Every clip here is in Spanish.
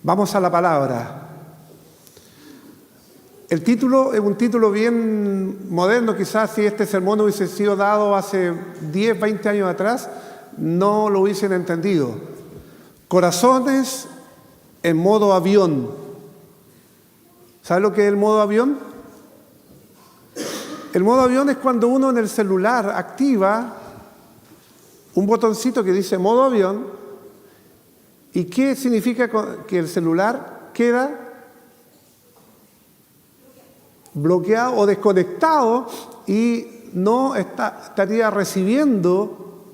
Vamos a la palabra. El título es un título bien moderno, quizás si este sermón hubiese sido dado hace 10, 20 años atrás, no lo hubiesen entendido. Corazones en modo avión. ¿Sabe lo que es el modo avión? El modo avión es cuando uno en el celular activa un botoncito que dice modo avión. ¿Y qué significa que el celular queda bloqueado o desconectado y no estaría recibiendo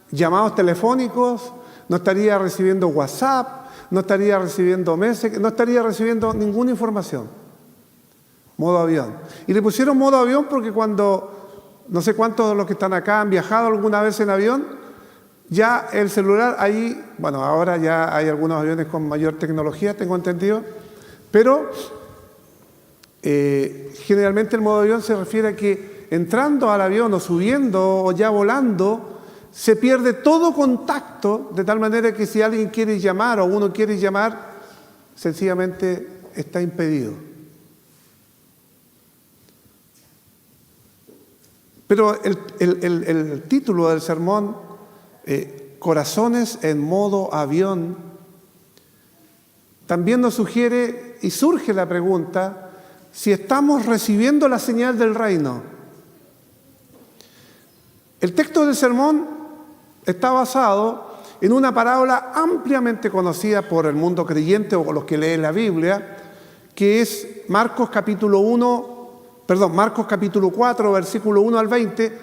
llamados telefónicos, no estaría recibiendo WhatsApp, no estaría recibiendo mensajes, no estaría recibiendo ninguna información? Modo avión. Y le pusieron modo avión porque cuando, no sé cuántos de los que están acá han viajado alguna vez en avión, ya el celular ahí, bueno, ahora ya hay algunos aviones con mayor tecnología, tengo entendido, pero generalmente el modo avión se refiere a que entrando al avión o subiendo o ya volando, se pierde todo contacto, de tal manera que si alguien quiere llamar o uno quiere llamar, sencillamente está impedido. Pero el título del sermón, Corazones en modo avión, también nos sugiere y surge la pregunta si estamos recibiendo la señal del reino. El texto del sermón está basado en una parábola ampliamente conocida por el mundo creyente o los que leen la Biblia, que es Marcos capítulo 4, versículo 1 al 20,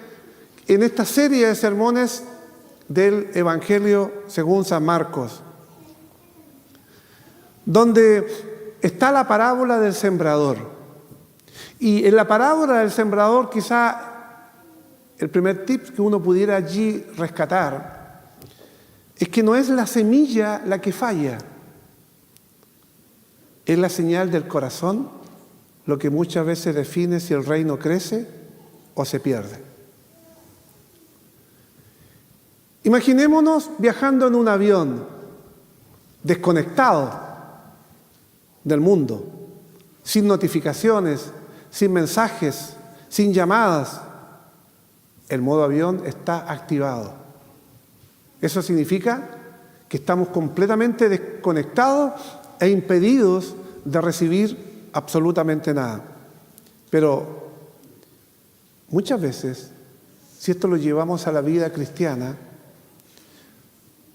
en esta serie de sermones del Evangelio según San Marcos, donde está la parábola del sembrador. Y en la parábola del sembrador, quizá el primer tip que uno pudiera allí rescatar es que no es la semilla la que falla, es la señal del corazón lo que muchas veces define si el reino crece o se pierde. Imaginémonos viajando en un avión, desconectado del mundo, sin notificaciones, sin mensajes, sin llamadas. El modo avión está activado. Eso significa que estamos completamente desconectados e impedidos de recibir absolutamente nada. Pero muchas veces, si esto lo llevamos a la vida cristiana,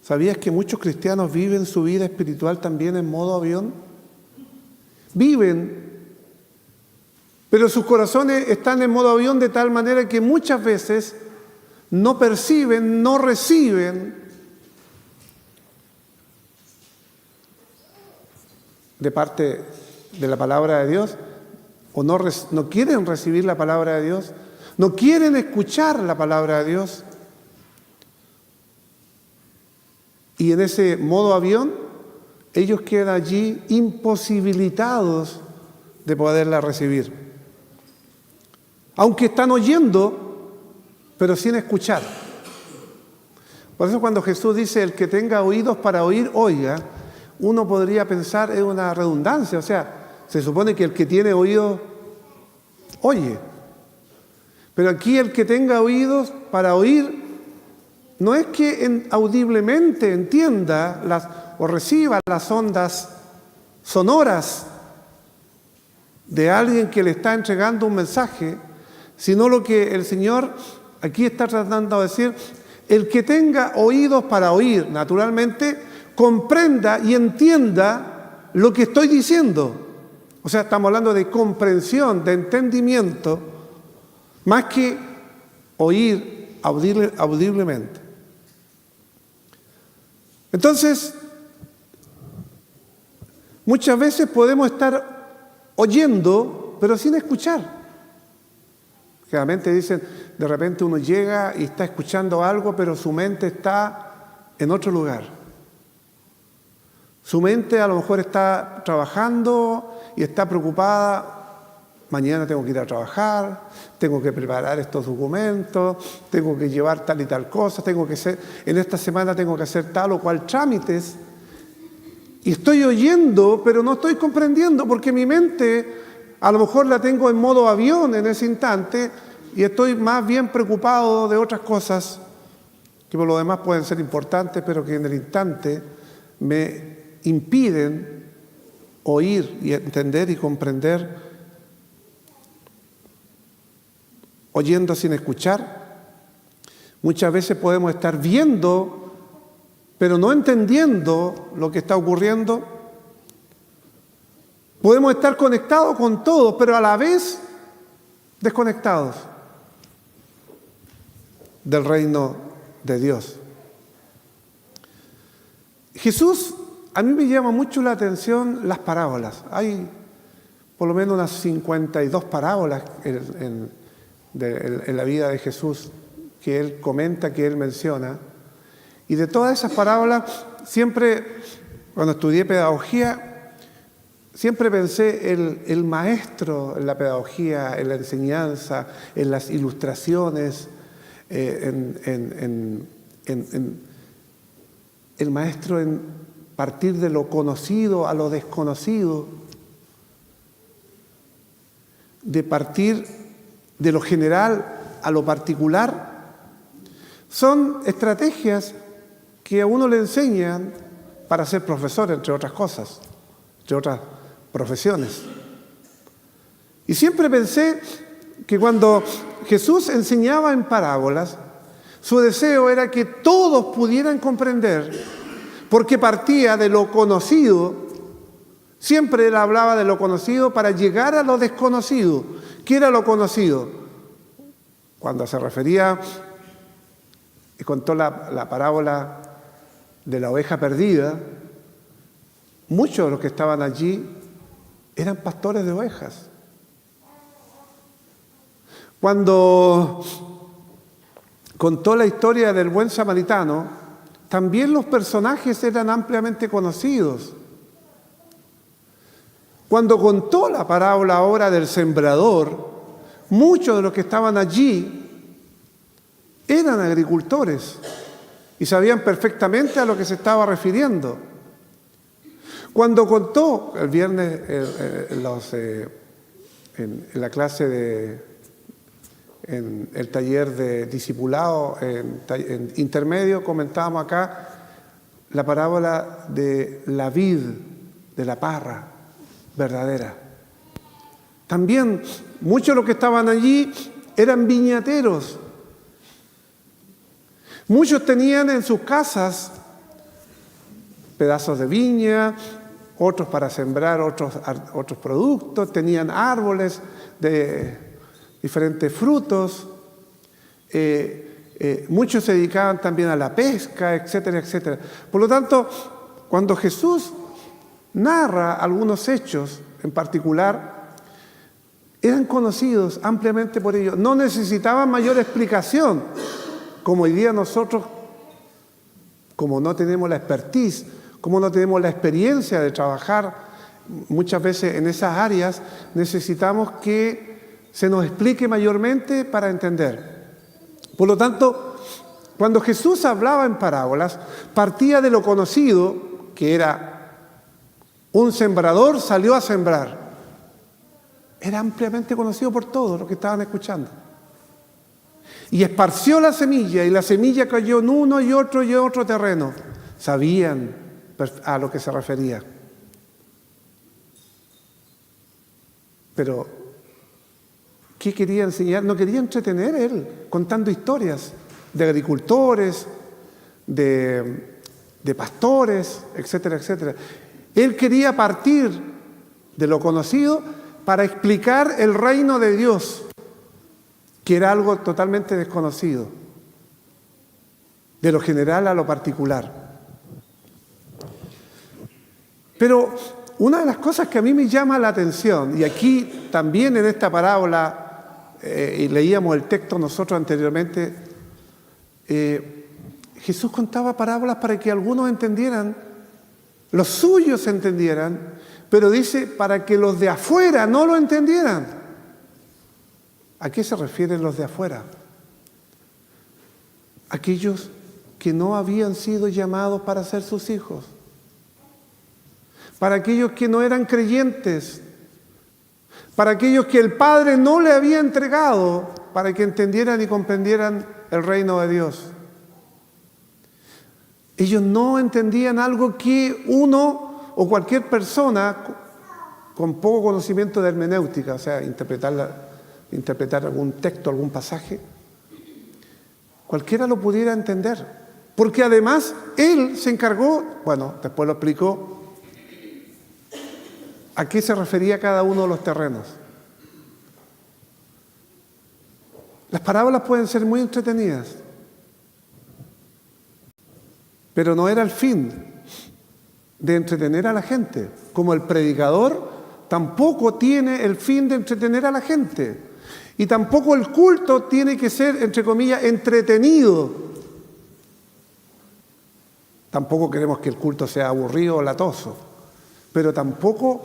¿sabías que muchos cristianos viven su vida espiritual también en modo avión? Viven, pero sus corazones están en modo avión de tal manera que muchas veces no perciben, no reciben de parte de la palabra de Dios, o no quieren recibir la palabra de Dios, no quieren escuchar la palabra de Dios. Y en ese modo avión, ellos quedan allí imposibilitados de poderla recibir. Aunque están oyendo, pero sin escuchar. Por eso cuando Jesús dice, el que tenga oídos para oír, oiga, uno podría pensar en una redundancia. O sea, se supone que el que tiene oídos, oye. Pero aquí el que tenga oídos para oír, no es que audiblemente entienda o reciba las ondas sonoras de alguien que le está entregando un mensaje, sino lo que el Señor aquí está tratando de decir, el que tenga oídos para oír, naturalmente, comprenda y entienda lo que estoy diciendo. O sea, estamos hablando de comprensión, de entendimiento, más que oír audiblemente. Entonces, muchas veces podemos estar oyendo, pero sin escuchar. Generalmente dicen, de repente uno llega y está escuchando algo, pero su mente está en otro lugar. Su mente a lo mejor está trabajando y está preocupada. Mañana tengo que ir a trabajar, tengo que preparar estos documentos, tengo que llevar tal y tal cosa, en esta semana tengo que hacer tal o cual trámites. Y estoy oyendo, pero no estoy comprendiendo, porque mi mente a lo mejor la tengo en modo avión en ese instante y estoy más bien preocupado de otras cosas que por lo demás pueden ser importantes, pero que en el instante me impiden oír y entender y comprender, oyendo sin escuchar. Muchas veces podemos estar viendo, pero no entendiendo lo que está ocurriendo. Podemos estar conectados con todo, pero a la vez desconectados del reino de Dios. Jesús, a mí me llama mucho la atención las parábolas. Hay por lo menos unas 52 parábolas en la vida de Jesús que Él comenta, que Él menciona. Y de todas esas parábolas, siempre, cuando estudié pedagogía, siempre pensé el maestro en la pedagogía, en la enseñanza, en las ilustraciones, el maestro en partir de lo conocido a lo desconocido, de partir de lo general a lo particular. Son estrategias que a uno le enseñan para ser profesor, entre otras cosas, entre otras profesiones. Y siempre pensé que cuando Jesús enseñaba en parábolas, su deseo era que todos pudieran comprender, porque partía de lo conocido. Siempre Él hablaba de lo conocido para llegar a lo desconocido. ¿Qué era lo conocido? Cuando se refería y contó la parábola de la oveja perdida, muchos de los que estaban allí eran pastores de ovejas. Cuando contó la historia del buen samaritano, también los personajes eran ampliamente conocidos. Cuando contó la parábola ahora del sembrador, muchos de los que estaban allí eran agricultores y sabían perfectamente a lo que se estaba refiriendo. Cuando contó el viernes en la clase en el taller de discipulado en intermedio, comentábamos acá la parábola de la vid, de la parra verdadera. También muchos de los que estaban allí eran viñateros. Muchos tenían en sus casas pedazos de viña, otros para sembrar otros productos, tenían árboles de diferentes frutos, muchos se dedicaban también a la pesca, etcétera, etcétera. Por lo tanto, cuando Jesús narra algunos hechos en particular, eran conocidos ampliamente por ellos, no necesitaban mayor explicación, como hoy día nosotros, como no tenemos la expertise, como no tenemos la experiencia de trabajar muchas veces en esas áreas, necesitamos que se nos explique mayormente para entender. Por lo tanto, cuando Jesús hablaba en parábolas, partía de lo conocido, que era un sembrador salió a sembrar. Era ampliamente conocido por todos los que estaban escuchando. Y esparció la semilla, y la semilla cayó en uno y otro terreno. Sabían a lo que se refería. Pero, ¿qué quería enseñar? No quería entretener él, contando historias de agricultores, de pastores, etcétera, etcétera. Él quería partir de lo conocido para explicar el reino de Dios, que era algo totalmente desconocido, de lo general a lo particular. Pero una de las cosas que a mí me llama la atención, y aquí también en esta parábola, y leíamos el texto nosotros anteriormente, Jesús contaba parábolas para que algunos entendieran, los suyos entendieran, pero dice para que los de afuera no lo entendieran. ¿A qué se refieren los de afuera? Aquellos que no habían sido llamados para ser sus hijos. para aquellos que no eran creyentes, para aquellos que el Padre no le había entregado, para que entendieran y comprendieran el reino de Dios. Ellos no entendían algo que uno o cualquier persona con poco conocimiento de hermenéutica, o sea, interpretar algún texto, algún pasaje, cualquiera lo pudiera entender. Porque además él se encargó, bueno, después lo explicó, a qué se refería cada uno de los terrenos. Las parábolas pueden ser muy entretenidas, pero no era el fin de entretener a la gente. Como el predicador tampoco tiene el fin de entretener a la gente. Y tampoco el culto tiene que ser, entre comillas, entretenido. Tampoco queremos que el culto sea aburrido o latoso. Pero tampoco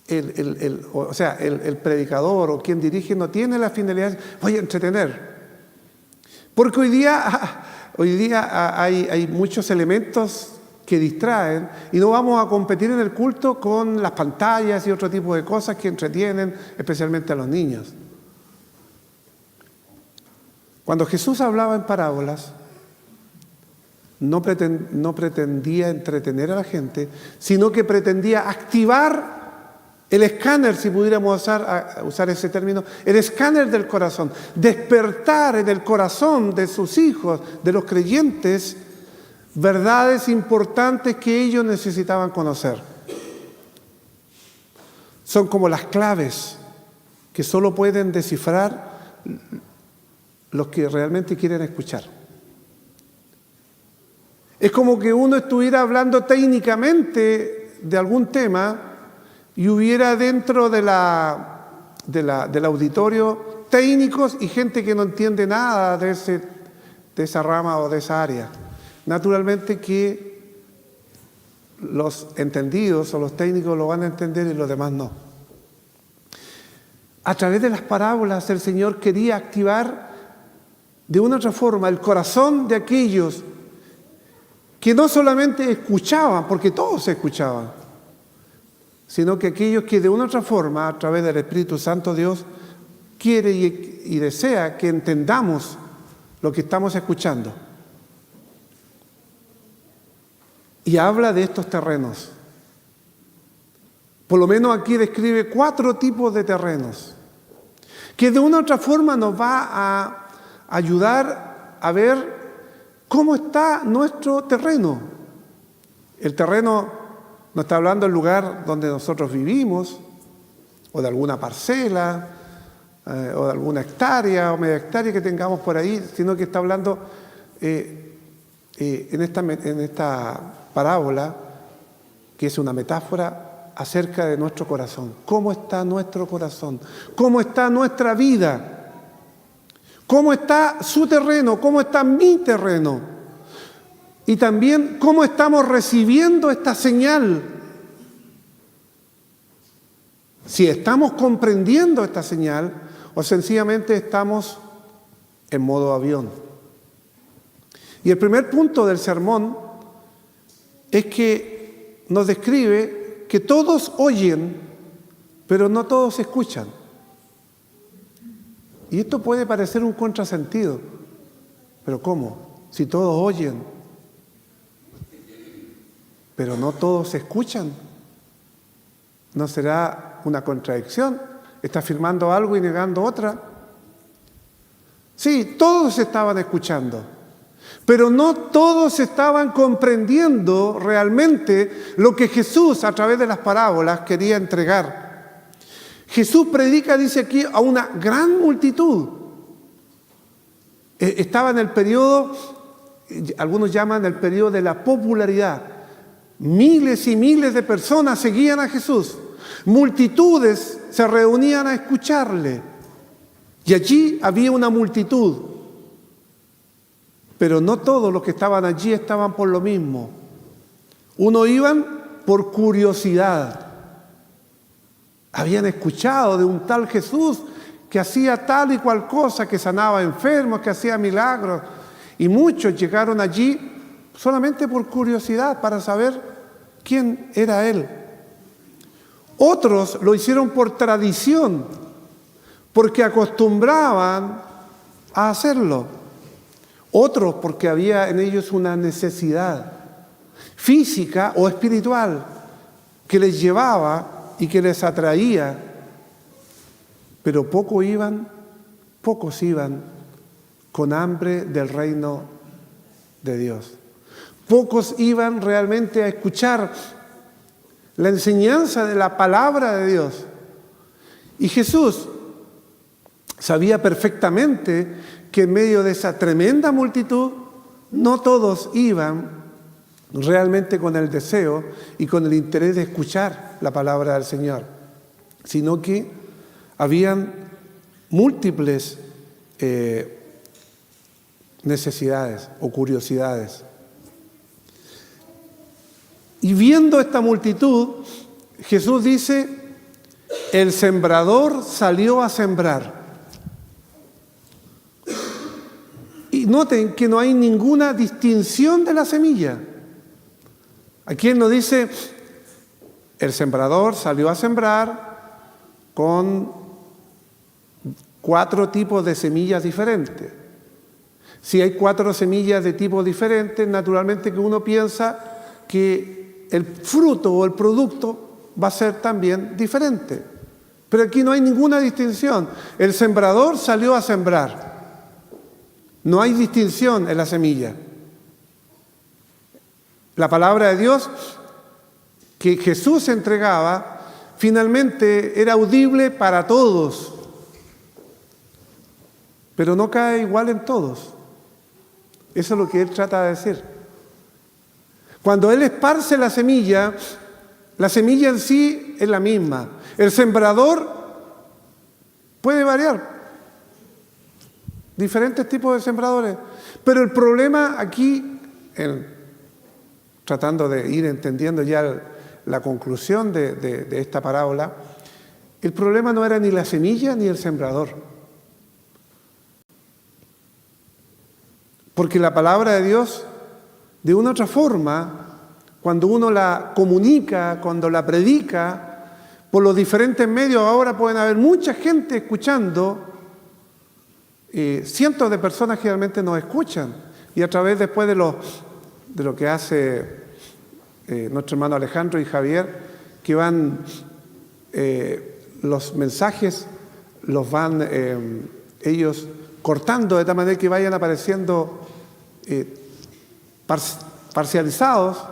el predicador o quien dirige no tiene la finalidad de voy a entretener. Porque hoy día hay muchos elementos que distraen y no vamos a competir en el culto con las pantallas y otro tipo de cosas que entretienen especialmente a los niños. Cuando Jesús hablaba en parábolas, no pretendía entretener a la gente, sino que pretendía activar el escáner, si pudiéramos usar ese término, el escáner del corazón, despertar en el corazón de sus hijos, de los creyentes, verdades importantes que ellos necesitaban conocer. Son como las claves que solo pueden descifrar los que realmente quieren escuchar. Es como que uno estuviera hablando técnicamente de algún tema y hubiera dentro del auditorio técnicos y gente que no entiende nada de esa rama o de esa área. Naturalmente que los entendidos o los técnicos lo van a entender y los demás no. A través de las parábolas el Señor quería activar de una u otra forma el corazón de aquellos que no solamente escuchaban, porque todos escuchaban, sino que aquellos que de una u otra forma, a través del Espíritu Santo, Dios quiere y desea que entendamos lo que estamos escuchando. Y habla de estos terrenos. Por lo menos aquí describe 4 tipos de terrenos, que de una u otra forma nos va a ayudar a ver cómo está nuestro terreno. El terreno no está hablando del lugar donde nosotros vivimos, o de alguna parcela, o de alguna hectárea o media hectárea que tengamos por ahí, sino que está hablando en esta parábola, que es una metáfora acerca de nuestro corazón. ¿Cómo está nuestro corazón? ¿Cómo está nuestra vida? ¿Cómo está su terreno? ¿Cómo está mi terreno? Y también, ¿cómo estamos recibiendo esta señal? Si estamos comprendiendo esta señal o sencillamente estamos en modo avión. Y el primer punto del sermón es que nos describe que todos oyen, pero no todos escuchan. Y esto puede parecer un contrasentido. ¿Pero cómo? Si todos oyen, pero no todos escuchan, ¿no será una contradicción? ¿Está afirmando algo y negando otra? Sí, todos estaban escuchando, pero no todos estaban comprendiendo realmente lo que Jesús, a través de las parábolas, quería entregar. Jesús predica, dice aquí, a una gran multitud. Estaba en el periodo, algunos llaman el periodo de la popularidad. Miles y miles de personas seguían a Jesús. Multitudes se reunían a escucharle. Y allí había una multitud. Pero no todos los que estaban allí estaban por lo mismo. Unos iban por curiosidad. Habían escuchado de un tal Jesús que hacía tal y cual cosa, que sanaba enfermos, que hacía milagros. Y muchos llegaron allí solamente por curiosidad, para saber quién era Él. Otros lo hicieron por tradición, porque acostumbraban a hacerlo. Otros porque había en ellos una necesidad física o espiritual que les llevaba y que les atraía. Pero pocos iban con hambre del reino de Dios. Pocos iban realmente a escuchar la enseñanza de la palabra de Dios. Y Jesús sabía perfectamente que en medio de esa tremenda multitud, no todos iban realmente con el deseo y con el interés de escuchar la palabra del Señor, sino que habían múltiples necesidades o curiosidades. Y viendo esta multitud, Jesús dice, el sembrador salió a sembrar. Y noten que no hay ninguna distinción de la semilla. Aquí Él nos dice, el sembrador salió a sembrar con 4 tipos de semillas diferentes. Si hay 4 semillas de tipos diferentes, naturalmente que uno piensa que el fruto o el producto va a ser también diferente. Pero aquí no hay ninguna distinción. El sembrador salió a sembrar. No hay distinción en la semilla. La palabra de Dios que Jesús entregaba finalmente era audible para todos, pero no cae igual en todos. Eso es lo que Él trata de decir. Cuando Él esparce la semilla en sí es la misma. El sembrador puede variar. Diferentes tipos de sembradores. Pero el problema aquí, tratando de ir entendiendo ya la conclusión de esta parábola, el problema no era ni la semilla ni el sembrador. Porque la palabra de Dios, de una u otra forma, cuando uno la comunica, cuando la predica, por los diferentes medios, ahora pueden haber mucha gente escuchando. Cientos de personas generalmente nos escuchan y a través después de lo que hace nuestro hermano Alejandro y Javier, que van los mensajes los van ellos cortando de tal manera que vayan apareciendo parcializados,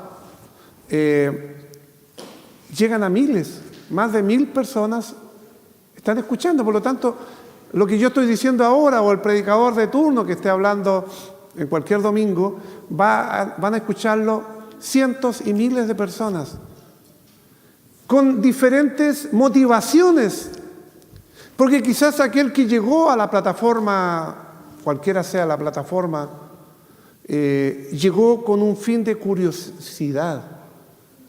llegan a miles, más de 1000 personas están escuchando. Por lo tanto, lo que yo estoy diciendo ahora, o el predicador de turno que esté hablando en cualquier domingo, van a escucharlo cientos y miles de personas, con diferentes motivaciones. Porque quizás aquel que llegó a la plataforma, cualquiera sea la plataforma, llegó con un fin de curiosidad.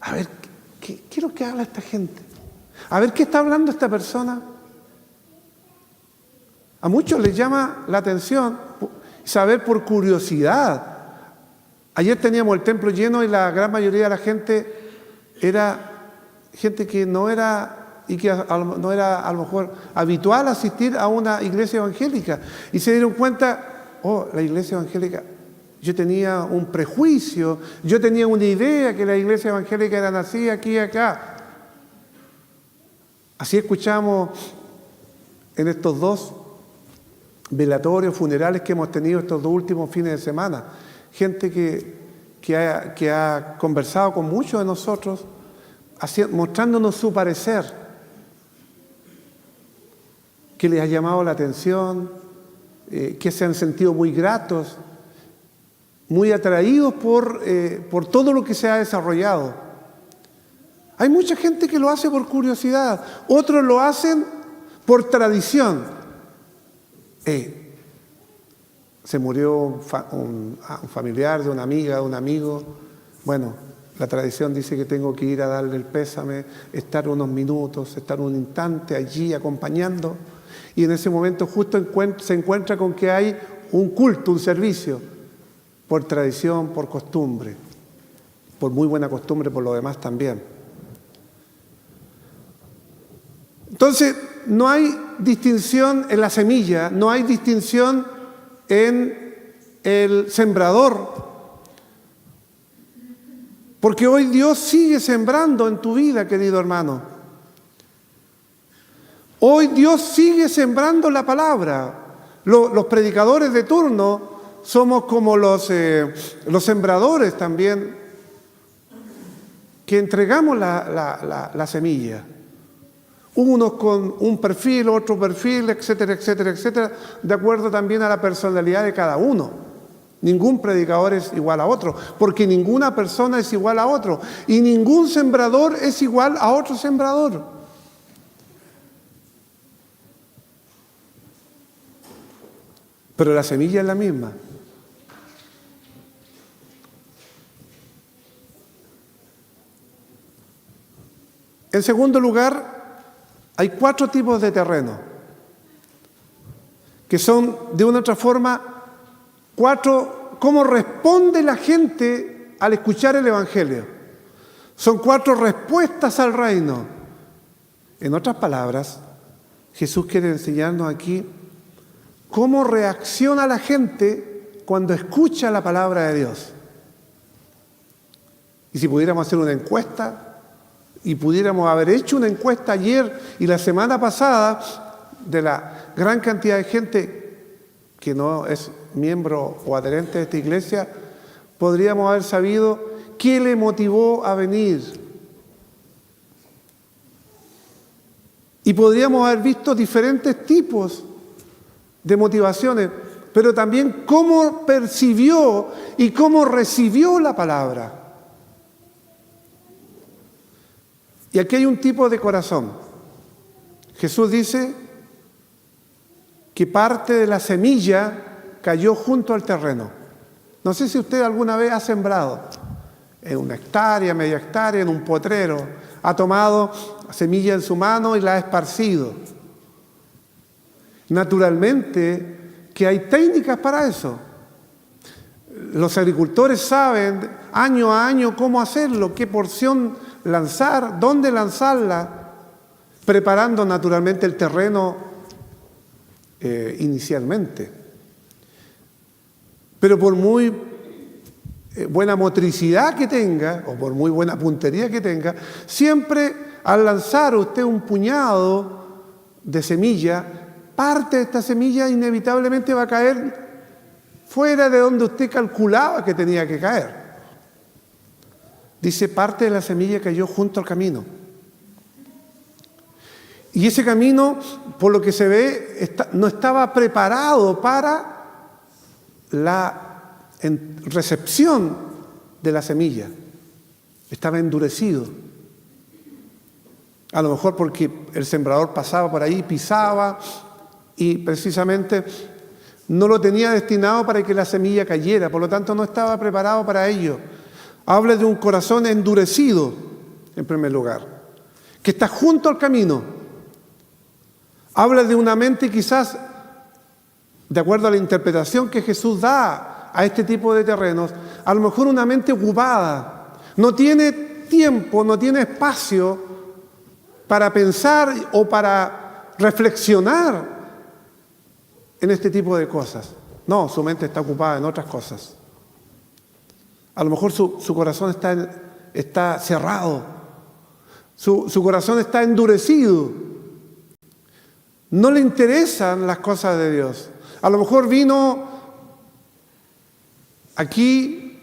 A ver, ¿qué es lo que habla esta gente? A ver, ¿qué está hablando esta persona? A muchos les llama la atención saber por curiosidad. Ayer teníamos el templo lleno y la gran mayoría de la gente era gente que no era y que no era a lo mejor habitual asistir a una iglesia evangélica. Y se dieron cuenta, la iglesia evangélica, yo tenía un prejuicio, yo tenía una idea que la iglesia evangélica era así, aquí y acá. Así escuchamos en estos 2 velatorios, funerales que hemos tenido estos 2 últimos fines de semana. Gente que ha conversado con muchos de nosotros, mostrándonos su parecer, que les ha llamado la atención, que se han sentido muy gratos, muy atraídos por todo lo que se ha desarrollado. Hay mucha gente que lo hace por curiosidad, otros lo hacen por tradición. Se murió un familiar de una amiga, de un amigo. Bueno, la tradición dice que tengo que ir a darle el pésame, estar unos minutos, estar un instante allí acompañando. Y en ese momento justo se encuentra con que hay un culto, un servicio, por tradición, por costumbre. por muy buena costumbre por lo demás también. Entonces, no hay distinción en la semilla, no hay distinción en el sembrador, porque hoy Dios sigue sembrando en tu vida, querido hermano. Hoy Dios sigue sembrando la palabra. Los predicadores de turno somos como los sembradores también, que entregamos la semilla. Unos con un perfil, otro perfil, etcétera, etcétera, etcétera, de acuerdo también a la personalidad de cada uno. Ningún predicador es igual a otro, porque ninguna persona es igual a otro, y ningún sembrador es igual a otro sembrador. Pero la semilla es la misma. En segundo lugar, hay 4 tipos de terreno, que son de una otra forma 4, cómo responde la gente al escuchar el Evangelio. Son 4 respuestas al reino. En otras palabras, Jesús quiere enseñarnos aquí cómo reacciona la gente cuando escucha la palabra de Dios. Y si pudiéramos hacer una encuesta, y pudiéramos haber hecho una encuesta ayer y la semana pasada de la gran cantidad de gente que no es miembro o adherente de esta iglesia, podríamos haber sabido qué le motivó a venir. Y podríamos haber visto diferentes tipos de motivaciones, pero también cómo percibió y cómo recibió la palabra. Y aquí hay un tipo de corazón. Jesús dice que parte de la semilla cayó junto al terreno. No sé si usted alguna vez ha sembrado en 1 hectárea, media hectárea, en un potrero. Ha tomado semilla en su mano y la ha esparcido. Naturalmente que hay técnicas para eso. Los agricultores saben año a año cómo hacerlo, qué porción lanzar, dónde lanzarla, preparando naturalmente el terreno inicialmente. Pero por muy buena motricidad que tenga, o por muy buena puntería que tenga, siempre al lanzar usted un puñado de semilla, parte de esta semilla inevitablemente va a caer fuera de donde usted calculaba que tenía que caer. Dice, parte de la semilla cayó junto al camino. Y ese camino, por lo que se ve, no estaba preparado para la recepción de la semilla. Estaba endurecido. A lo mejor porque el sembrador pasaba por ahí, pisaba, y precisamente no lo tenía destinado para que la semilla cayera, por lo tanto no estaba preparado para ello. Habla de un corazón endurecido, en primer lugar, que está junto al camino. Habla de una mente quizás, de acuerdo a la interpretación que Jesús da a este tipo de terrenos, a lo mejor una mente ocupada. No tiene tiempo, no tiene espacio para pensar o para reflexionar en este tipo de cosas. No, su mente está ocupada en otras cosas. A lo mejor su corazón está cerrado, su corazón está endurecido. No le interesan las cosas de Dios. A lo mejor vino aquí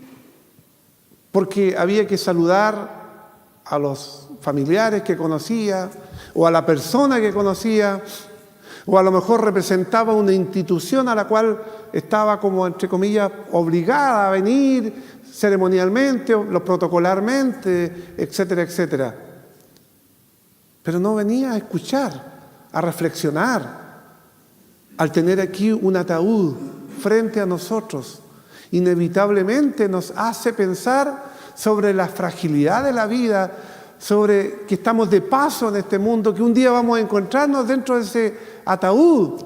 porque había que saludar a los familiares que conocía o a la persona que conocía, o a lo mejor representaba una institución a la cual estaba como, entre comillas, obligada a venir ceremonialmente, o protocolarmente, etcétera, etcétera. Pero no venía a escuchar, a reflexionar, al tener aquí un ataúd frente a nosotros. Inevitablemente nos hace pensar sobre la fragilidad de la vida, sobre que estamos de paso en este mundo, que un día vamos a encontrarnos dentro de ese ataúd.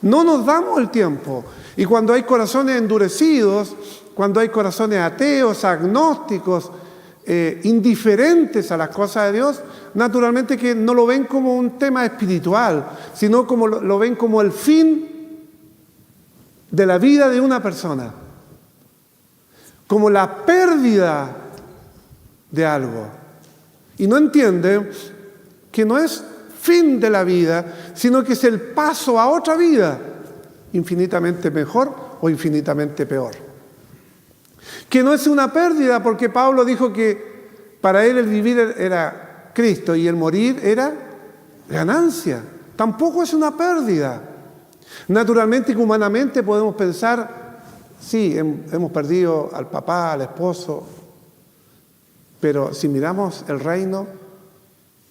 No nos damos el tiempo. Y cuando hay corazones endurecidos, cuando hay corazones ateos, agnósticos, indiferentes a las cosas de Dios, naturalmente que no lo ven como un tema espiritual, sino como lo ven como el fin de la vida de una persona, como la pérdida de algo. Y no entienden que no es fin de la vida, sino que es el paso a otra vida, infinitamente mejor o infinitamente peor. Que no es una pérdida, porque Pablo dijo que para él el vivir era Cristo y el morir era ganancia. Tampoco es una pérdida. Naturalmente que humanamente podemos pensar, sí, hemos perdido al papá, al esposo, pero si miramos el reino,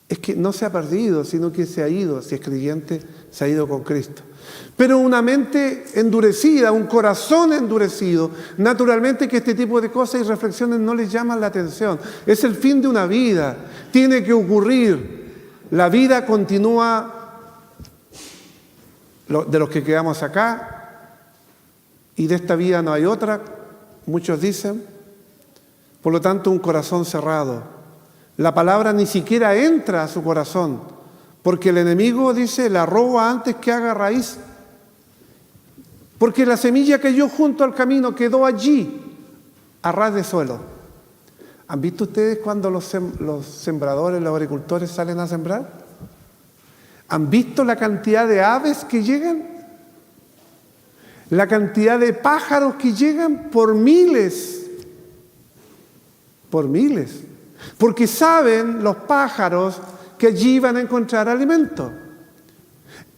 es que no se ha perdido, sino que se ha ido, si es creyente, se ha ido con Cristo. Pero una mente endurecida, un corazón endurecido, naturalmente que este tipo de cosas y reflexiones no les llaman la atención. Es el fin de una vida, tiene que ocurrir. La vida continúa de los que quedamos acá y de esta vida no hay otra, muchos dicen. Por lo tanto, un corazón cerrado. La palabra ni siquiera entra a su corazón, porque el enemigo dice, la roba antes que haga raíz. Porque la semilla cayó junto al camino, quedó allí, a ras de suelo. ¿Han visto ustedes cuando los sembradores, los agricultores salen a sembrar? ¿Han visto la cantidad de aves que llegan? La cantidad de pájaros que llegan por miles. Por miles. Porque saben los pájaros que allí van a encontrar alimento.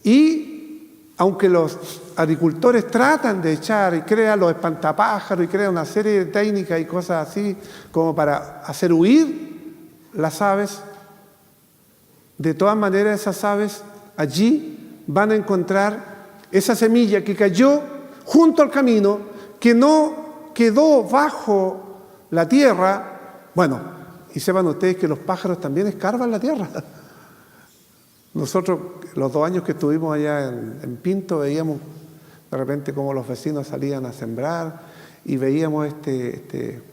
Y aunque los agricultores tratan de echar y crean los espantapájaros y crean una serie de técnicas y cosas así como para hacer huir las aves, de todas maneras esas aves allí van a encontrar esa semilla que cayó junto al camino, que no quedó bajo la tierra. Bueno, y sepan ustedes que los pájaros también escarban la tierra. Nosotros, los 2 años que estuvimos allá en Pinto, veíamos de repente cómo los vecinos salían a sembrar y veíamos este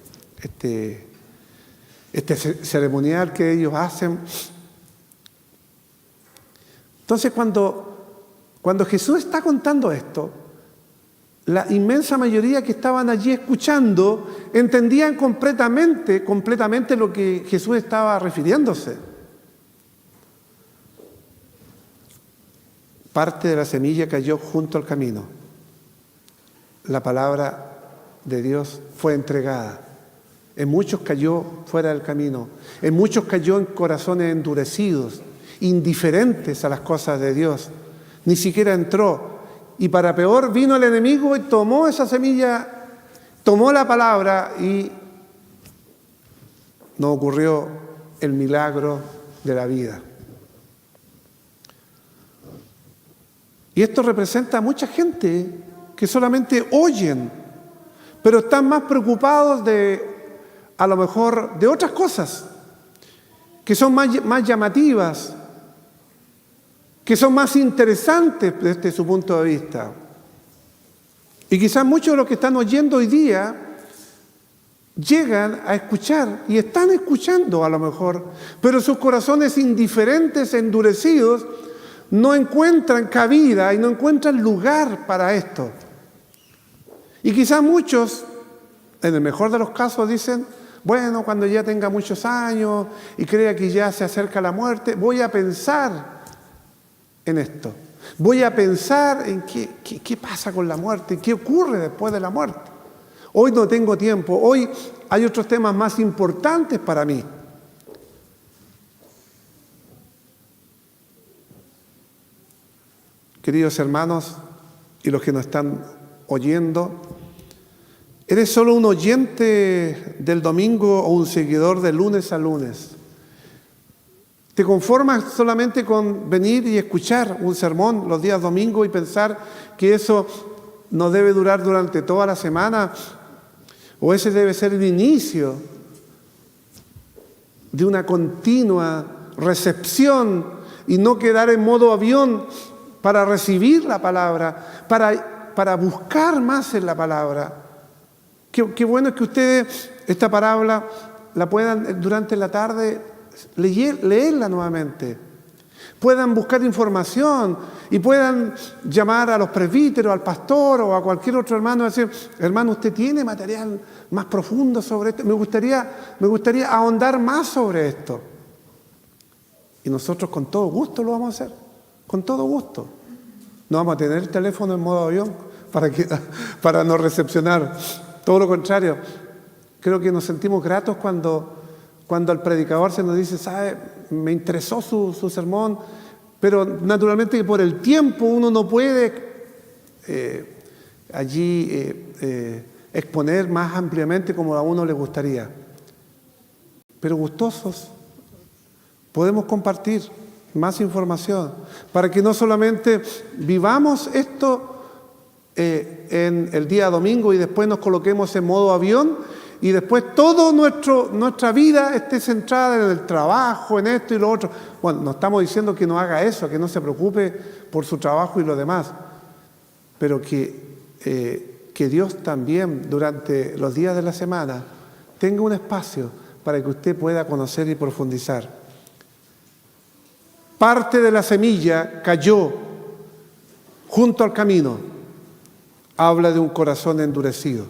ceremonial que ellos hacen. Entonces, cuando Jesús está contando esto, la inmensa mayoría que estaban allí escuchando entendían completamente lo que Jesús estaba refiriéndose. Parte de la semilla cayó junto al camino. La palabra de Dios fue entregada. En muchos cayó fuera del camino. En muchos cayó en corazones endurecidos, indiferentes a las cosas de Dios. Ni siquiera entró. Y para peor vino el enemigo y tomó esa semilla, tomó la palabra y no ocurrió el milagro de la vida. Y esto representa a mucha gente que solamente oyen, pero están más preocupados a lo mejor de otras cosas, que son más llamativas, que son más interesantes desde su punto de vista. Y quizás muchos de los que están oyendo hoy día llegan a escuchar y están escuchando a lo mejor, pero sus corazones indiferentes, endurecidos, no encuentran cabida y no encuentran lugar para esto. Y quizás muchos, en el mejor de los casos, dicen, bueno, cuando ya tenga muchos años y crea que ya se acerca la muerte, voy a pensar en esto. Voy a pensar en qué pasa con la muerte, qué ocurre después de la muerte. Hoy no tengo tiempo, hoy hay otros temas más importantes para mí. Queridos hermanos y los que nos están oyendo, ¿eres solo un oyente del domingo o un seguidor de lunes a lunes? ¿Te conformas solamente con venir y escuchar un sermón los días domingos y pensar que eso no debe durar durante toda la semana? ¿O ese debe ser el inicio de una continua recepción y no quedar en modo avión para recibir la palabra, para buscar más en la palabra? Qué bueno es que ustedes esta parábola la puedan durante la tarde leerla nuevamente. Puedan buscar información y puedan llamar a los presbíteros, al pastor o a cualquier otro hermano y decir: hermano, ¿usted tiene material más profundo sobre esto? Me gustaría ahondar más sobre esto. Y nosotros con todo gusto lo vamos a hacer, con todo gusto. No vamos a tener el teléfono en modo avión para no recepcionar. Todo lo contrario, creo que nos sentimos gratos cuando el predicador se nos dice: ¿sabe? Me interesó su sermón, pero naturalmente por el tiempo uno no puede allí exponer más ampliamente como a uno le gustaría. Pero gustosos podemos compartir más información para que no solamente vivamos esto en el día domingo y después nos coloquemos en modo avión y después toda nuestra vida esté centrada en el trabajo, en esto y lo otro. Bueno, no estamos diciendo que no haga eso, que no se preocupe por su trabajo y lo demás, pero que Dios también durante los días de la semana tenga un espacio para que usted pueda conocer y profundizar. Parte de la semilla cayó junto al camino. Habla de un corazón endurecido.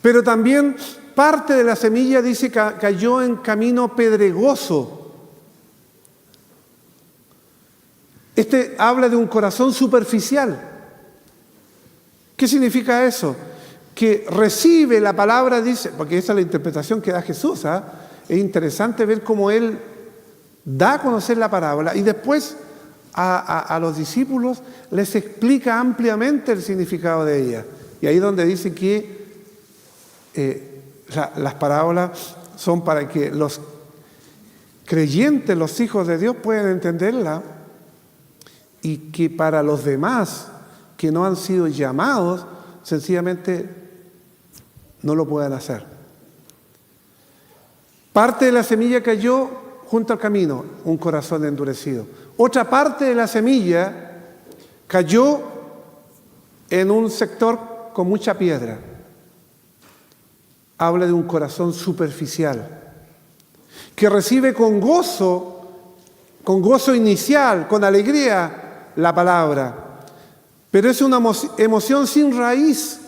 Pero también parte de la semilla dice que cayó en camino pedregoso. Este habla de un corazón superficial. ¿Qué significa eso? Que recibe la palabra, dice, porque esa es la interpretación que da Jesús. Es interesante ver cómo Él da a conocer la parábola y después a los discípulos les explica ampliamente el significado de ella. Y ahí es donde dice que las parábolas son para que los creyentes, los hijos de Dios, puedan entenderla, y que para los demás que no han sido llamados, sencillamente no lo puedan hacer. Parte de la semilla cayó junto al camino, un corazón endurecido. Otra parte de la semilla cayó en un sector con mucha piedra. Habla de un corazón superficial, que recibe con gozo inicial, con alegría, la palabra. Pero es una emoción sin raíz.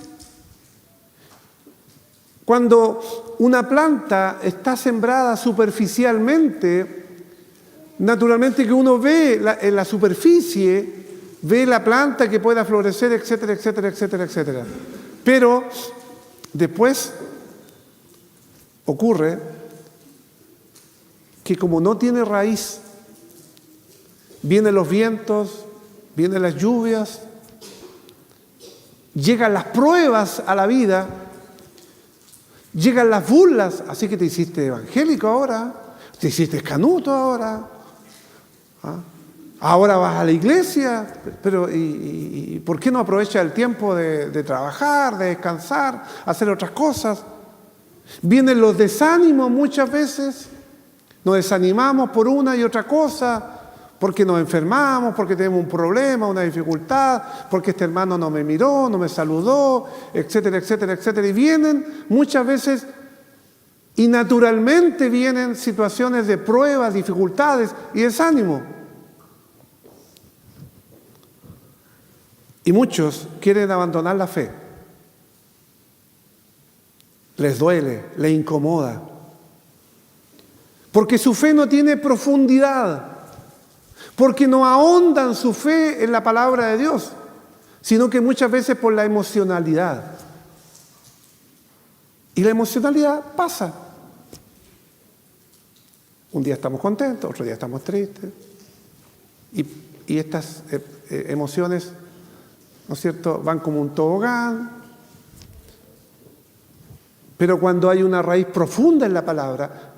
Cuando una planta está sembrada superficialmente, naturalmente que uno ve en la superficie, ve la planta que pueda florecer, etcétera, etcétera, etcétera, etcétera. Pero después ocurre que como no tiene raíz, vienen los vientos, vienen las lluvias, llegan las pruebas a la vida, llegan las burlas, así que te hiciste evangélico ahora, te hiciste canuto ahora, ahora vas a la iglesia, pero ¿y por qué no aprovechas el tiempo de trabajar, de descansar, hacer otras cosas? Vienen los desánimos muchas veces, nos desanimamos por una y otra cosa, porque nos enfermamos, porque tenemos un problema, una dificultad, porque este hermano no me miró, no me saludó, etcétera, etcétera, etcétera. Y vienen muchas veces, y naturalmente vienen situaciones de pruebas, dificultades y desánimo. Y muchos quieren abandonar la fe. Les duele, les incomoda. Porque su fe no tiene profundidad. Porque no ahondan su fe en la palabra de Dios, sino que muchas veces por la emocionalidad. Y la emocionalidad pasa. Un día estamos contentos, otro día estamos tristes. Y estas emociones, ¿no es cierto?, van como un tobogán. Pero cuando hay una raíz profunda en la palabra,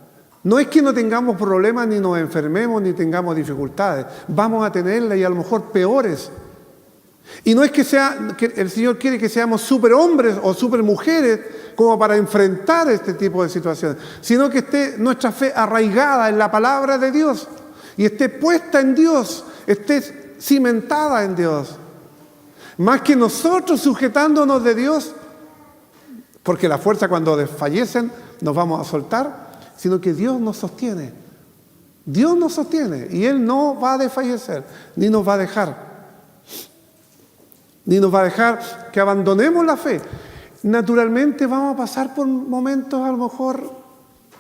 no es que no tengamos problemas, ni nos enfermemos, ni tengamos dificultades. Vamos a tenerlas y a lo mejor peores. Y no es que el Señor quiere que seamos superhombres o supermujeres como para enfrentar este tipo de situaciones, sino que esté nuestra fe arraigada en la palabra de Dios y esté puesta en Dios, esté cimentada en Dios. Más que nosotros sujetándonos de Dios porque la fuerza cuando desfallecen nos vamos a soltar, sino que Dios nos sostiene. Dios nos sostiene y Él no va a desfallecer, ni nos va a dejar. Ni nos va a dejar que abandonemos la fe. Naturalmente vamos a pasar por momentos a lo mejor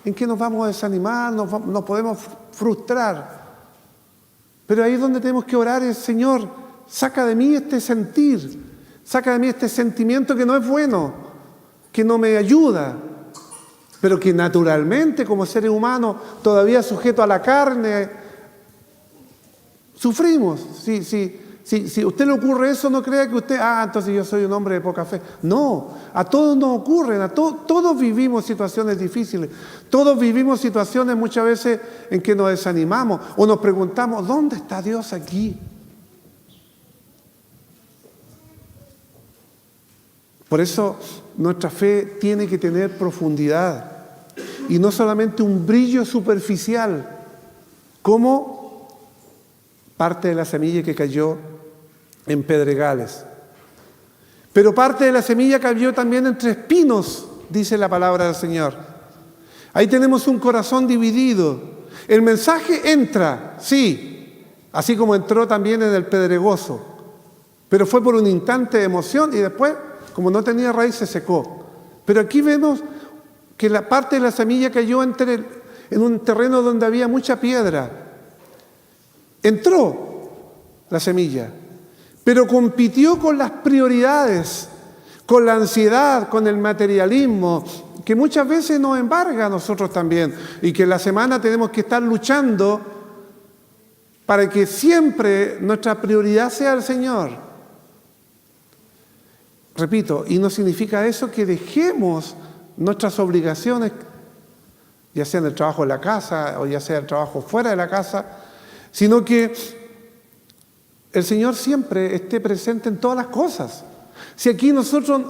en que nos vamos a desanimar, nos podemos frustrar. Pero ahí es donde tenemos que orar, es: Señor, saca de mí este sentir, saca de mí este sentimiento que no es bueno, que no me ayuda, pero que naturalmente como seres humanos, todavía sujeto a la carne, sufrimos. Si a usted le ocurre eso, no crea que usted, entonces yo soy un hombre de poca fe. No, a todos nos ocurren, todos vivimos situaciones difíciles, todos vivimos situaciones muchas veces en que nos desanimamos o nos preguntamos: ¿dónde está Dios aquí? Por eso nuestra fe tiene que tener profundidad y no solamente un brillo superficial, como parte de la semilla que cayó en pedregales. Pero parte de la semilla cayó también entre espinos, dice la palabra del Señor. Ahí tenemos un corazón dividido. El mensaje entra, sí, así como entró también en el pedregoso, pero fue por un instante de emoción y después, como no tenía raíz, se secó. Pero aquí vemos que la parte de la semilla cayó en un terreno donde había mucha piedra. Entró la semilla, pero compitió con las prioridades, con la ansiedad, con el materialismo, que muchas veces nos embarga a nosotros también, y que en la semana tenemos que estar luchando para que siempre nuestra prioridad sea el Señor. Repito, y no significa eso que dejemos nuestras obligaciones, ya sea en el trabajo de la casa o ya sea el trabajo fuera de la casa, sino que el Señor siempre esté presente en todas las cosas. Si aquí nosotros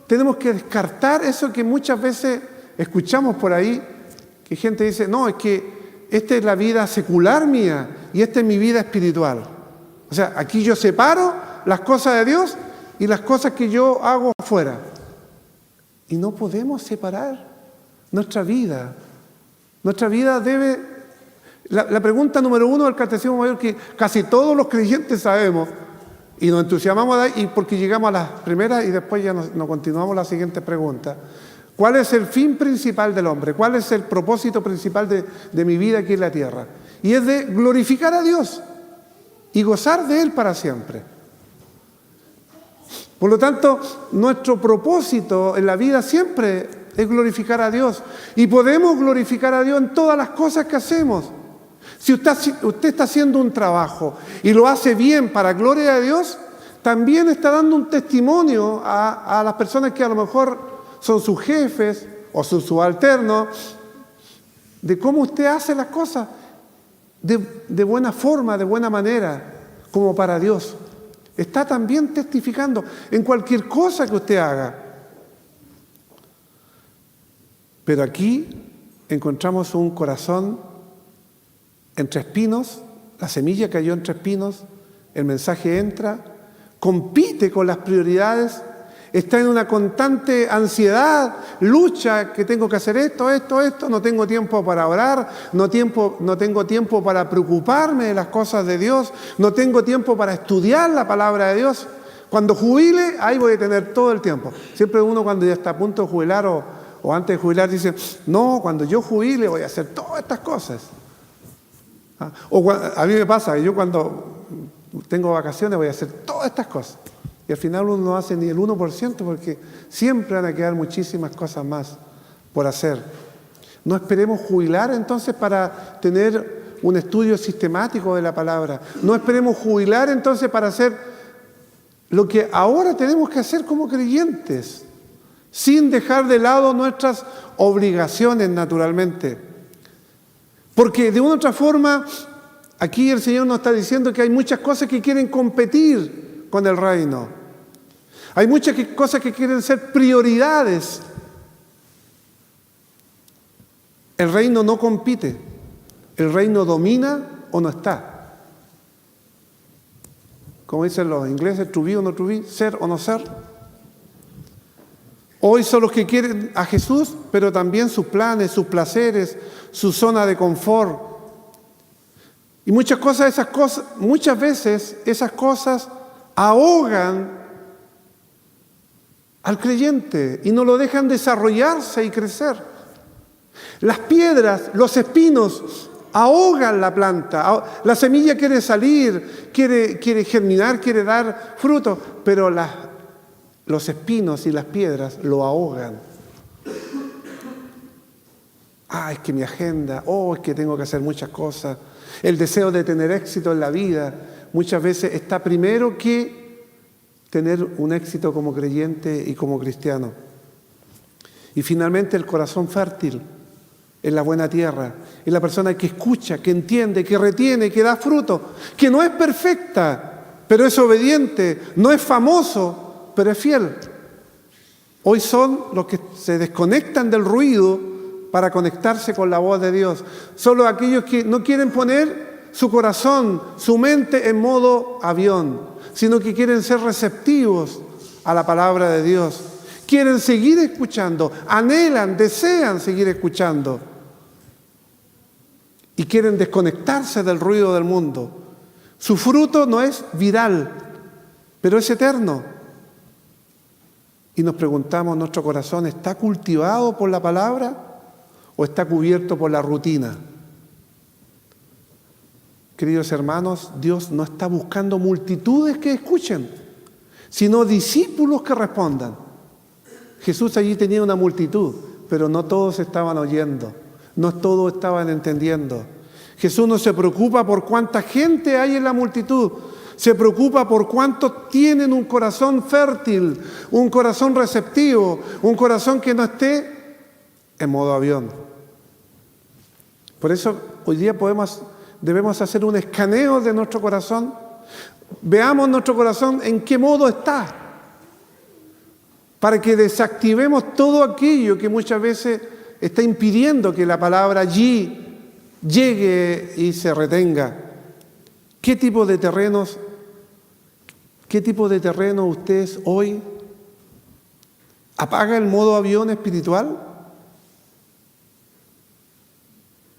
tenemos que descartar eso que muchas veces escuchamos por ahí, que gente dice: no, es que esta es la vida secular mía y esta es mi vida espiritual. O sea, aquí yo separo las cosas de Dios y las cosas que yo hago afuera. Y no podemos separar nuestra vida. Nuestra vida debe... La pregunta número 1 del Catecismo Mayor, que casi todos los creyentes sabemos, y nos entusiasmamos y porque llegamos a las primeras y después ya no continuamos la siguiente pregunta. ¿Cuál es el fin principal del hombre? ¿Cuál es el propósito principal de mi vida aquí en la tierra? Y es de glorificar a Dios y gozar de Él para siempre. Por lo tanto, nuestro propósito en la vida siempre es glorificar a Dios. Y podemos glorificar a Dios en todas las cosas que hacemos. Si usted está haciendo un trabajo y lo hace bien para gloria de Dios, también está dando un testimonio a las personas que a lo mejor son sus jefes o sus subalternos, de cómo usted hace las cosas de buena forma, de buena manera, como para Dios. Está también testificando en cualquier cosa que usted haga. Pero aquí encontramos un corazón entre espinos, la semilla cayó entre espinos, el mensaje entra, compite con las prioridades, está en una constante ansiedad, lucha, que tengo que hacer esto, no tengo tiempo para orar, no tengo tiempo para preocuparme de las cosas de Dios, no tengo tiempo para estudiar la palabra de Dios. Cuando jubile, ahí voy a tener todo el tiempo. Siempre uno cuando ya está a punto de jubilar o antes de jubilar dice: no, cuando yo jubile voy a hacer todas estas cosas. A mí me pasa que yo cuando tengo vacaciones voy a hacer todas estas cosas. Y al final uno no hace ni el 1% porque siempre van a quedar muchísimas cosas más por hacer. No esperemos jubilar entonces para tener un estudio sistemático de la palabra. No esperemos jubilar entonces para hacer lo que ahora tenemos que hacer como creyentes, sin dejar de lado nuestras obligaciones naturalmente. Porque de una u otra forma, aquí el Señor nos está diciendo que hay muchas cosas que quieren competir con el reino. Hay muchas cosas que quieren ser prioridades. El reino no compite. El reino domina o no está. Como dicen los ingleses, to be o no to be, ser o no ser. Hoy son los que quieren a Jesús, pero también sus planes, sus placeres, su zona de confort. Y muchas veces esas cosas ahogan al creyente y no lo dejan desarrollarse y crecer. Las piedras, los espinos ahogan la planta. La semilla quiere salir, quiere germinar, quiere dar fruto, pero los espinos y las piedras lo ahogan. Es que mi agenda, es que tengo que hacer muchas cosas. El deseo de tener éxito en la vida muchas veces está primero que tener un éxito como creyente y como cristiano. Y finalmente el corazón fértil en la buena tierra, es la persona que escucha, que entiende, que retiene, que da fruto, que no es perfecta, pero es obediente, no es famoso, pero es fiel. Hoy son los que se desconectan del ruido para conectarse con la voz de Dios. Solo aquellos que no quieren poner su corazón, su mente en modo avión, sino que quieren ser receptivos a la palabra de Dios. Quieren seguir escuchando, anhelan, desean seguir escuchando. Y quieren desconectarse del ruido del mundo. Su fruto no es viral, pero es eterno. Y nos preguntamos, ¿nuestro corazón está cultivado por la palabra o está cubierto por la rutina? Queridos hermanos, Dios no está buscando multitudes que escuchen, sino discípulos que respondan. Jesús allí tenía una multitud, pero no todos estaban oyendo, no todos estaban entendiendo. Jesús no se preocupa por cuánta gente hay en la multitud, se preocupa por cuántos tienen un corazón fértil, un corazón receptivo, un corazón que no esté en modo avión. Por eso hoy día debemos hacer un escaneo de nuestro corazón. Veamos nuestro corazón en qué modo está, para que desactivemos todo aquello que muchas veces está impidiendo que la palabra allí llegue y se retenga. ¿Qué tipo de terreno usted hoy apaga el modo avión espiritual?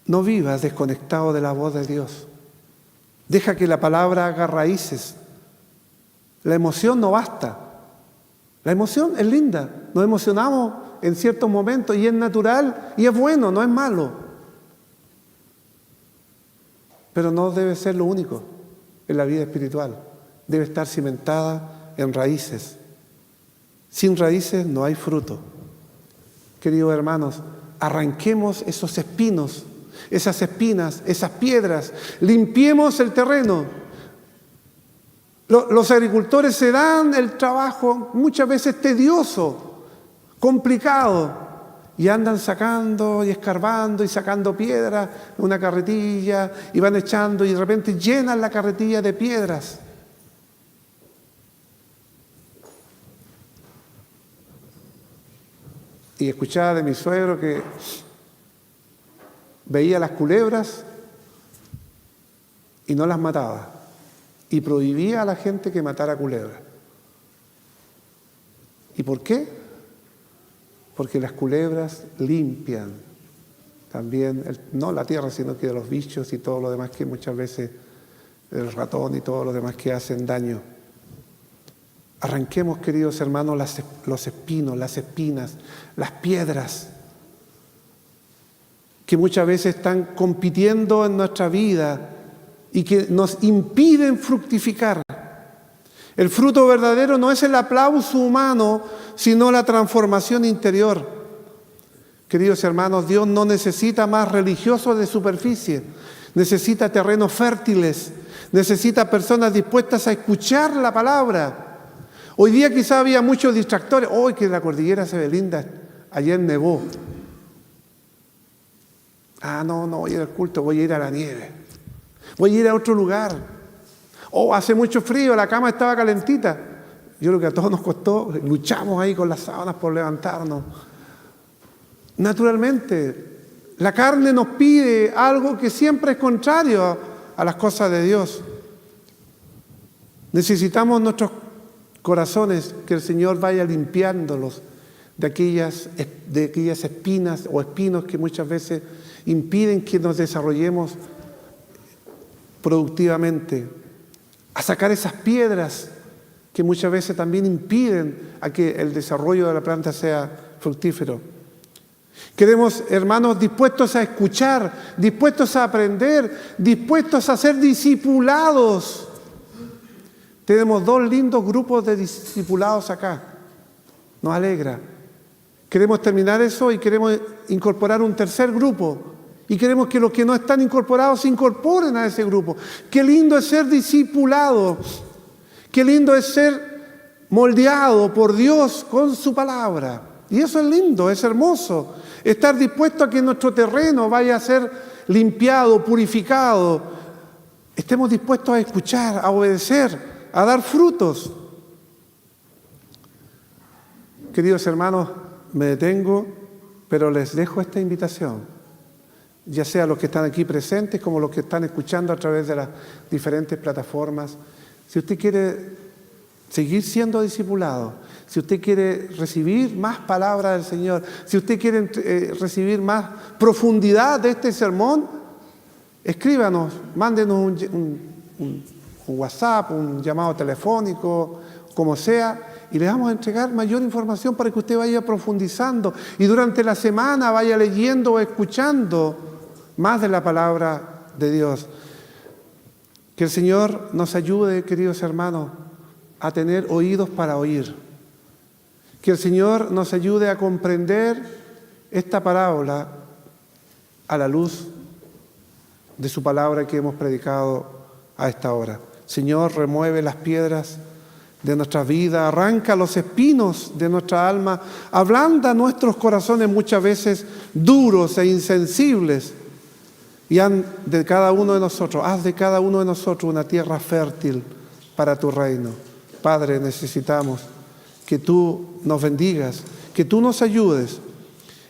No vivas desconectado de la voz de Dios. Deja que la palabra haga raíces. La emoción no basta. La emoción es linda. Nos emocionamos en ciertos momentos y es natural y es bueno, no es malo. Pero no debe ser lo único en la vida espiritual. Debe estar cimentada en raíces. Sin raíces no hay fruto. Queridos hermanos, arranquemos esos espinos, esas espinas, esas piedras, limpiemos el terreno. Los agricultores se dan el trabajo muchas veces tedioso, complicado, y andan sacando y escarbando y sacando piedras en una carretilla y van echando y de repente llenan la carretilla de piedras. Y escuchaba de mi suegro que veía las culebras y no las mataba. Y prohibía a la gente que matara culebras. ¿Y por qué? Porque las culebras limpian también, no la tierra, sino que los bichos y todo lo demás que muchas veces, el ratón y todo lo demás que hacen daño. Arranquemos, queridos hermanos, los espinos, las espinas, las piedras que muchas veces están compitiendo en nuestra vida y que nos impiden fructificar. El fruto verdadero no es el aplauso humano, sino la transformación interior. Queridos hermanos, Dios no necesita más religiosos de superficie, necesita terrenos fértiles, necesita personas dispuestas a escuchar la palabra. Hoy día quizá había muchos distractores. Hoy que la cordillera se ve linda, ayer nevó. No voy a ir al culto, voy a ir a la nieve. Voy a ir a otro lugar. Hace mucho frío, la cama estaba calentita. Yo creo que a todos nos costó, luchamos ahí con las sábanas por levantarnos. Naturalmente, la carne nos pide algo que siempre es contrario a las cosas de Dios. Necesitamos nuestros corazones, que el Señor vaya limpiándolos de aquellas espinas o espinos que muchas veces impiden que nos desarrollemos productivamente, a sacar esas piedras que muchas veces también impiden a que el desarrollo de la planta sea fructífero. Queremos, hermanos, dispuestos a escuchar, dispuestos a aprender, dispuestos a ser discipulados. Tenemos 2 lindos grupos de discipulados acá. Nos alegra. Queremos terminar eso y queremos incorporar un tercer grupo. Y queremos que los que no están incorporados se incorporen a ese grupo. Qué lindo es ser discipulado. Qué lindo es ser moldeado por Dios con su palabra. Y eso es lindo, es hermoso. Estar dispuesto a que nuestro terreno vaya a ser limpiado, purificado. Estemos dispuestos a escuchar, a obedecer, a dar frutos. Queridos hermanos, me detengo, pero les dejo esta invitación, ya sea los que están aquí presentes como los que están escuchando a través de las diferentes plataformas. Si usted quiere seguir siendo discipulado, si usted quiere recibir más palabras del Señor, si usted quiere recibir más profundidad de este sermón, escríbanos, mándenos un WhatsApp, un llamado telefónico, como sea, y le vamos a entregar mayor información para que usted vaya profundizando y durante la semana vaya leyendo o escuchando más de la palabra de Dios. Que el Señor nos ayude, queridos hermanos, a tener oídos para oír. Que el Señor nos ayude a comprender esta parábola a la luz de su palabra que hemos predicado a esta hora. Señor, remueve las piedras de nuestra vida, arranca los espinos de nuestra alma, ablanda nuestros corazones muchas veces duros e insensibles y haz de cada uno de nosotros una tierra fértil para tu reino. Padre, necesitamos que tú nos bendigas, que tú nos ayudes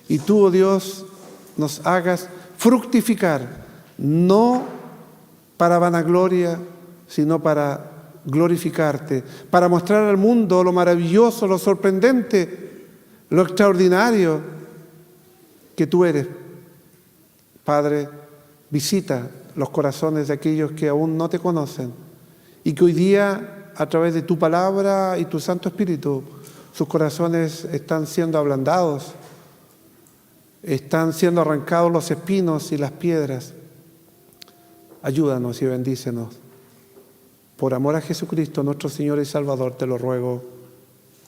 y tú, oh Dios, nos hagas fructificar, no para vanagloria, sino para glorificarte, para mostrar al mundo lo maravilloso, lo sorprendente, lo extraordinario que tú eres. Padre, visita los corazones de aquellos que aún no te conocen y que hoy día, a través de tu palabra y tu Santo Espíritu, sus corazones están siendo ablandados, están siendo arrancados los espinos y las piedras. Ayúdanos y bendícenos. Por amor a Jesucristo, nuestro Señor y Salvador, te lo ruego.